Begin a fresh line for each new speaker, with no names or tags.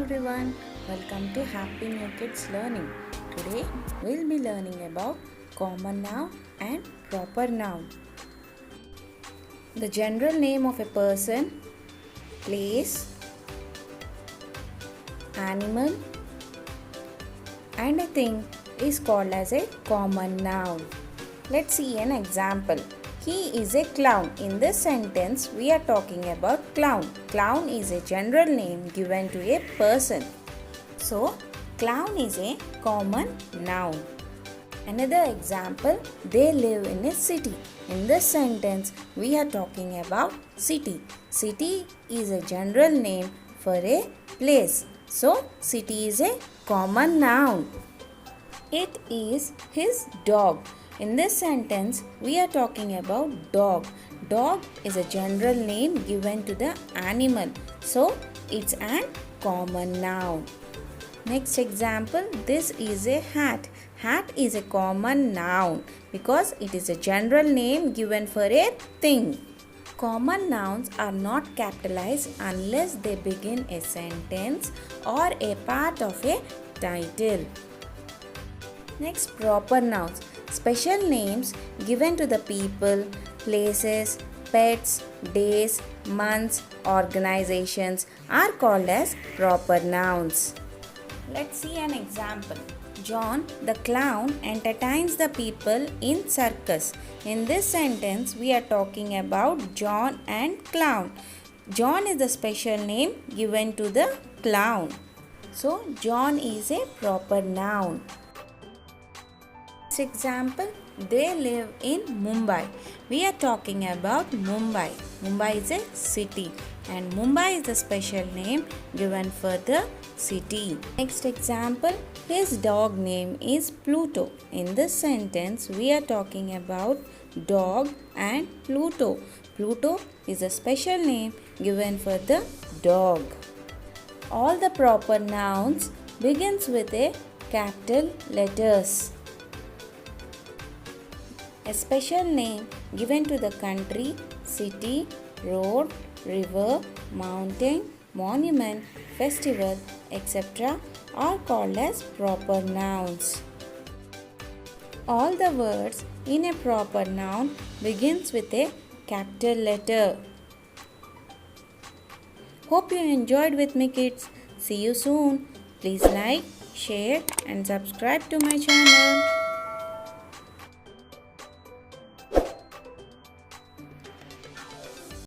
everyone, welcome to Happy New Kids Learning. Today we'll be learning about common noun and proper noun. The general name of a person, place, animal and a thing is called as a common noun. Let's see an example. He is a clown. In this sentence, we are talking about clown. Clown is a general name given to a person. So, clown is a common noun. Another example, they live in a city. In this sentence, we are talking about city. City is a general name for a place. So, city is a common noun. It is his dog. In this sentence, we are talking about dog. Dog is a general name given to the animal. So, it's an common noun. Next example, this is a hat. Hat is a common noun because it is a general name given for a thing. Common nouns are not capitalized unless they begin a sentence or a part of a title. Next, proper nouns. Special names given to the people, places, pets, days, months, organizations are called as proper nouns. Let's see an example. John the clown entertains the people in circus. In this sentence, we are talking about John and clown. John is the special name given to the clown. So, John is a proper noun. Next example, they live in Mumbai. We are talking about Mumbai. Mumbai is a city and Mumbai is the special name given for the city. Next example, his dog name is Pluto. In this sentence, we are talking about dog and Pluto. Pluto is a special name given for the dog. All the proper nouns begins with a capital letters. A special name given to the country, city, road, river, mountain, monument, festival, etc. are called as proper nouns. All the words in a proper noun begins with a capital letter. Hope you enjoyed with me, kids. See you soon. Please like, share and subscribe to my channel.